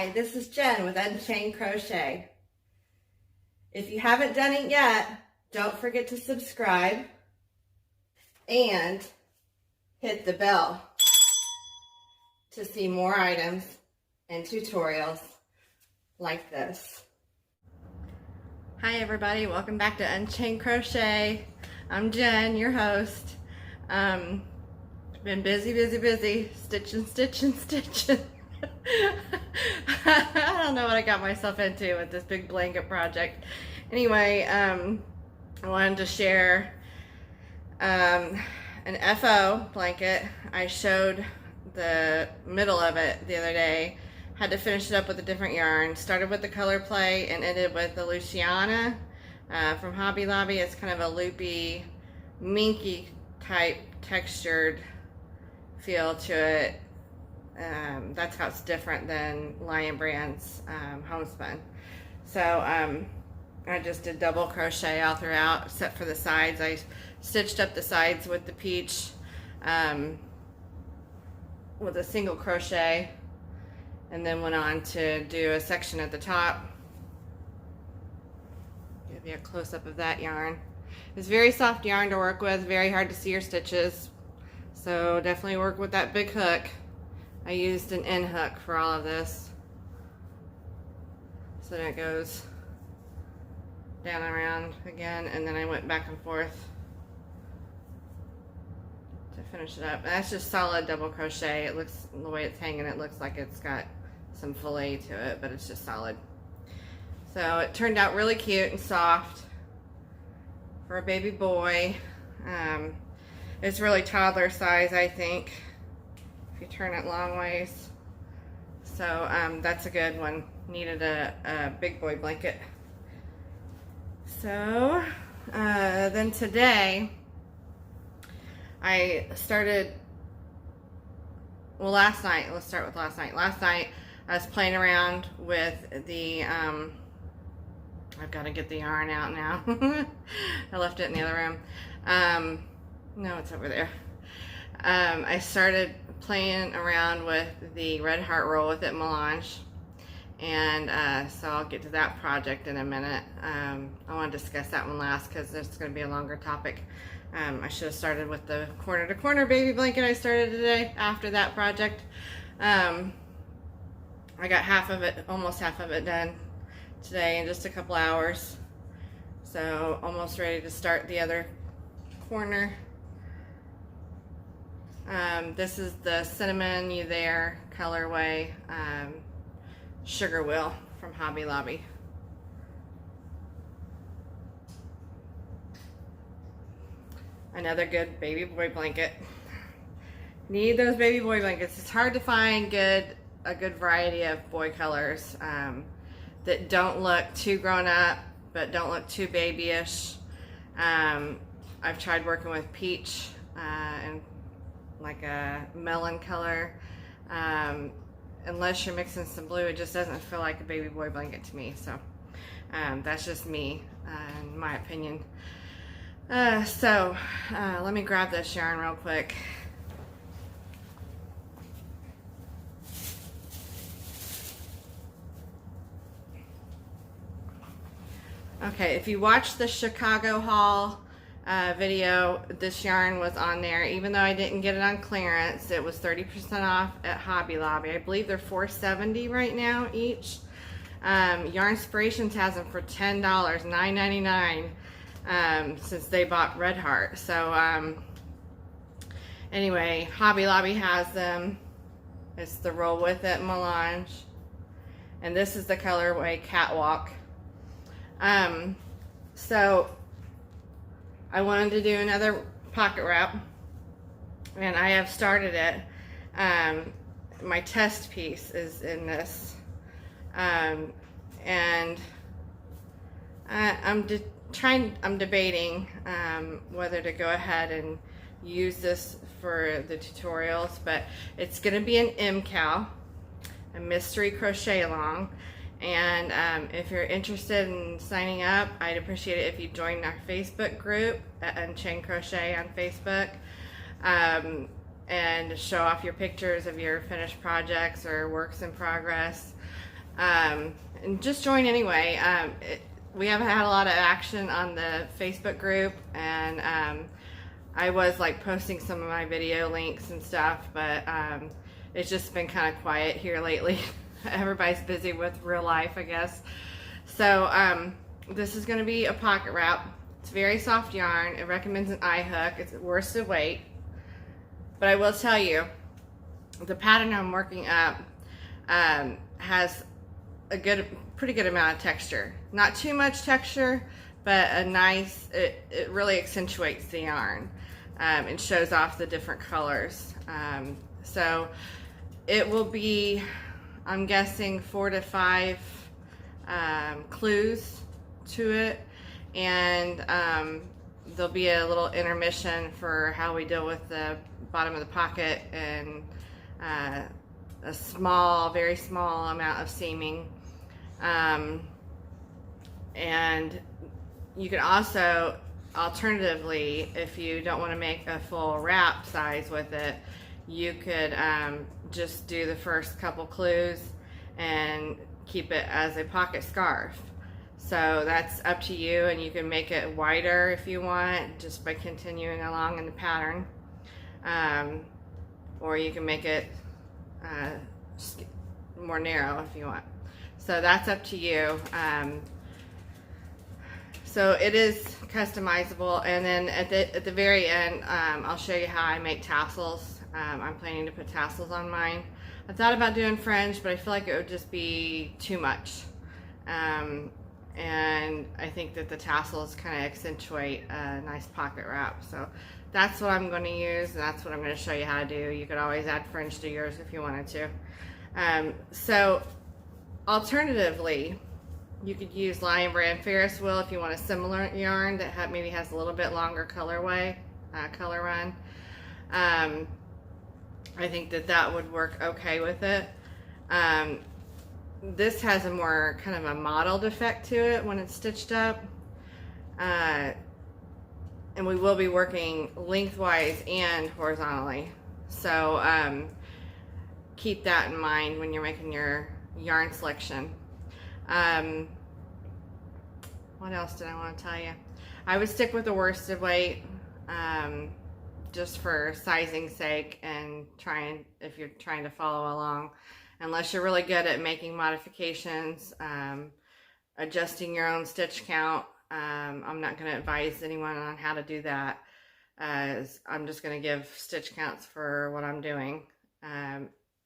Hi, this is Jen with Unchained Crochet. If you haven't done it yet, don't forget to subscribe and hit the bell to see more items and tutorials like this. Hi everybody, welcome back to Unchained Crochet. I'm Jen, your host. Been busy, stitching. I don't know what I got myself into with this big blanket project. Anyway, I wanted to share an FO blanket. I showed the middle of it the other day. Had to finish it up with a different yarn. Started with the Color Play and ended with the Luciana from Hobby Lobby. It's kind of a loopy, minky type textured feel to it. That's how it's different than Lion Brand's homespun. So I just did double crochet all throughout except for the sides. I stitched up the sides with the peach with a single crochet and then went on to do a section at the top. Give you a close-up of that yarn. It's very soft yarn to work with, very hard to see your stitches, so definitely work with that big hook. I used an end hook for all of this, so then it goes down and around again, and then I went back and forth to finish it up. And that's just solid double crochet. It looks, the way it's hanging, it looks like it's got some fillet to it, but it's just solid. So it turned out really cute and soft for a baby boy. It's really toddler size, I think, if you turn it long ways. So that's a good one. Needed a big boy blanket. So then today I started, well, last night, let's start with last night. Last night I was playing around with the, I've got to get the yarn out now. I left it in the other room. No, it's over there. I started playing around with the Red Heart Roll with it melange, and so I'll get to that project in a minute. I want to discuss that one last because it's going to be a longer topic. I should have started with the corner to corner baby blanket I started today after that project. I got half of it, almost half of it done today in just a couple hours, so almost ready to start the other corner. This is the Cinnamon You There colorway sugar wheel from Hobby Lobby. Another good baby boy blanket. Need those baby boy blankets. It's hard to find a good variety of boy colors that don't look too grown up but don't look too babyish. I've tried working with peach and like a melon color. Unless you're mixing some blue, it just doesn't feel like a baby boy blanket to me. So that's just me, in my opinion. So let me grab this yarn real quick. Okay, if you watch the Chicago haul video, this yarn was on there. Even though I didn't get it on clearance, it was 30% off at Hobby Lobby. I believe they're $4.70 right now each. Yarnspirations has them for $10, $9.99 since they bought Red Heart. So anyway, Hobby Lobby has them. It's the Roll With It melange, and this is the colorway Catwalk. So I wanted to do another pocket wrap, and I have started it. My test piece is in this, and I'm debating whether to go ahead and use this for the tutorials, but it's going to be an MCAL, a mystery crochet along. And if you're interested in signing up, I'd appreciate it if you join our Facebook group at Unchained Crochet on Facebook, and show off your pictures of your finished projects or works in progress. And just join anyway. We haven't had a lot of action on the Facebook group, and I was like posting some of my video links and stuff, but it's just been kind of quiet here lately. Everybody's busy with real life, I guess. So this is going to be a pocket wrap. It's very soft yarn. It recommends an eye hook. It's worsted weight. But I will tell you, the pattern I'm working up has a pretty good amount of texture. Not too much texture, but a nice, it really accentuates the yarn and shows off the different colors. So it will be, I'm guessing, 4 to 5 clues to it, and there'll be a little intermission for how we deal with the bottom of the pocket, and a small, very small amount of seaming. And you can also, alternatively, if you don't want to make a full wrap size with it, you could just do the first couple clues and keep it as a pocket scarf. So that's up to you, and you can make it wider if you want, just by continuing along in the pattern, or you can make it more narrow if you want. So that's up to you. So it is customizable, and then at the very end, I'll show you how I make tassels. I'm planning to put tassels on mine. I thought about doing fringe, but I feel like it would just be too much. And I think that the tassels kind of accentuate a nice pocket wrap. So that's what I'm going to use, and that's what I'm going to show you how to do. You could always add fringe to yours if you wanted to. So alternatively, you could use Lion Brand Ferris Wheel if you want a similar yarn that maybe has a little bit longer color run. I think that would work okay with it. This has a more kind of a mottled effect to it when it's stitched up. And we will be working lengthwise and horizontally. So keep that in mind when you're making your yarn selection. What else did I want to tell you? I would stick with the worsted weight, just for sizing's sake, and if you're trying to follow along. Unless you're really good at making modifications, adjusting your own stitch count, I'm not going to advise anyone on how to do that. I'm just going to give stitch counts for what I'm doing.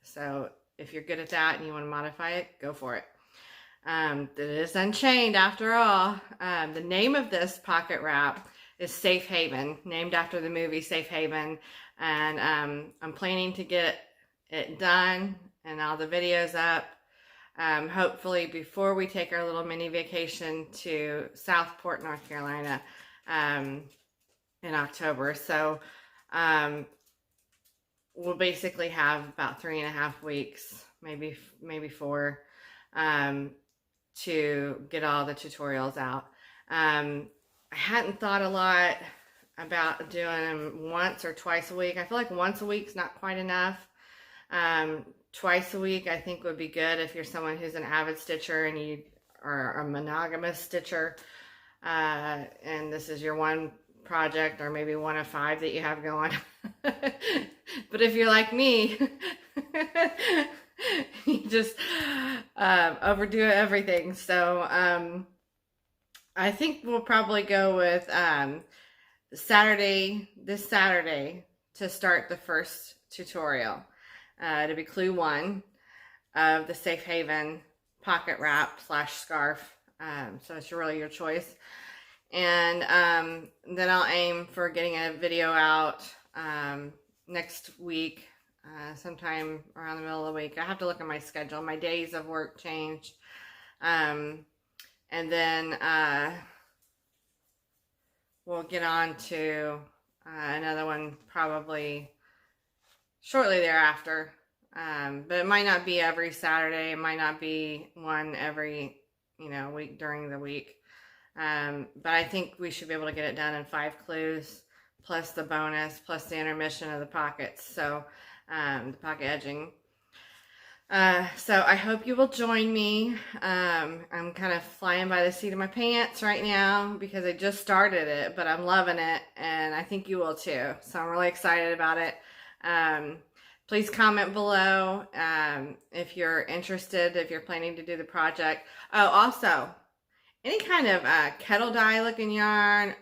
So if you're good at that and you want to modify it, go for it. It is Unchained after all. The name of this pocket wrap is Safe Haven, named after the movie Safe Haven. And I'm planning to get it done and all the videos up, hopefully before we take our little mini vacation to Southport, North Carolina, in October. So we'll basically have about 3.5 weeks, maybe 4, to get all the tutorials out. I hadn't thought a lot about doing them once or twice a week. I feel like once a week's not quite enough. Twice a week I think would be good if you're someone who's an avid stitcher and you are a monogamous stitcher, and this is your one project, or maybe one of 5 that you have going. But if you're like me, you just overdo everything. So I think we'll probably go with this Saturday to start the first tutorial. To be clue 1 of the Safe Haven pocket wrap / scarf. So it's really your choice. And then I'll aim for getting a video out next week, sometime around the middle of the week. I have to look at my schedule. My days of work change. And then we'll get on to another one probably shortly thereafter, but it might not be every Saturday. It might not be one every week during the week, but I think we should be able to get it done in 5 clues plus the bonus plus the intermission of the pockets, so the pocket edging. So I hope you will join me. I'm kind of flying by the seat of my pants right now because I just started it, but I'm loving it, and I think you will too. So I'm really excited about it. Please comment below if you're interested, if you're planning to do the project. Oh, also, any kind of kettle dye looking yarn,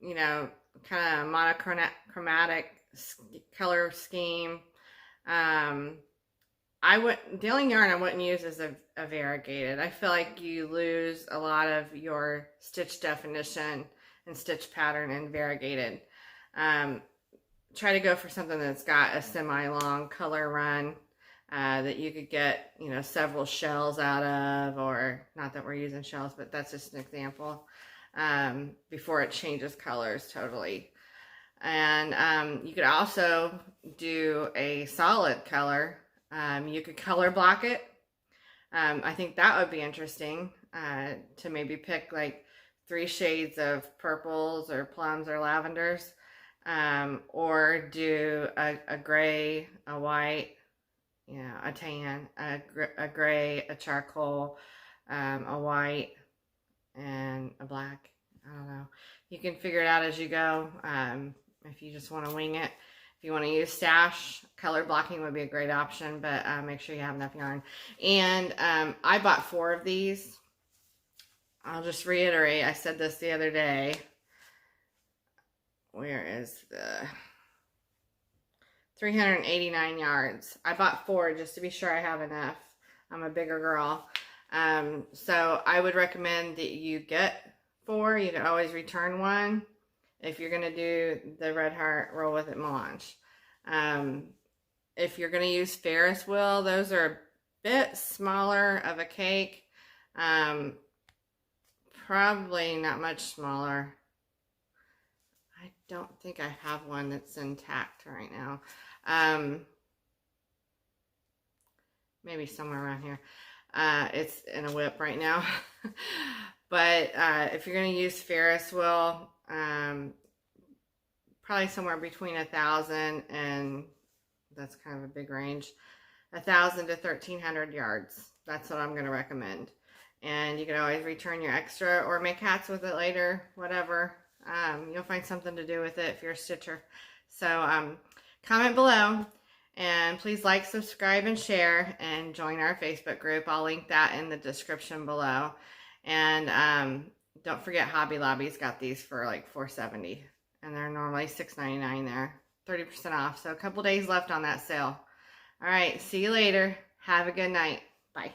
you know, kind of monochromatic color scheme. The only yarn I wouldn't use is a variegated. I feel like you lose a lot of your stitch definition and stitch pattern in variegated. Try to go for something that's got a semi-long color run that you could get, you know, several shells out of, or not that we're using shells, but that's just an example, before it changes colors totally. And you could also do a solid color. You could color block it. I think that would be interesting to maybe pick like 3 shades of purples or plums or lavenders, or do a gray, a white, a tan, a gray, a charcoal, a white, and a black. I don't know. You can figure it out as you go. If you just want to wing it. If you want to use stash, color blocking would be a great option, but make sure you have enough yarn. And I bought 4 of these. I'll just reiterate, I said this the other day. Where is the 389 yards? I bought 4 just to be sure I have enough. I'm a bigger girl. So I would recommend that you get 4. You can always return 1. If you're going to do the Red Heart Roll With It melange. If you're going to use Ferris wheel, those are a bit smaller of a cake. Probably not much smaller. I don't think I have one that's intact right now. Maybe somewhere around here. It's in a WIP right now. But if you're going to use Ferris wheel, probably somewhere between 1,000 and, that's kind of a big range, 1,000 to 1,300 yards. That's what I'm going to recommend. And you can always return your extra or make hats with it later, whatever. You'll find something to do with it if you're a stitcher. So comment below, and please like, subscribe, and share, and join our Facebook group. I'll link that in the description below. And don't forget, Hobby Lobby's got these for like $4.70, and they're normally $6.99 there, 30% off. So a couple days left on that sale. All right, see you later. Have a good night. Bye.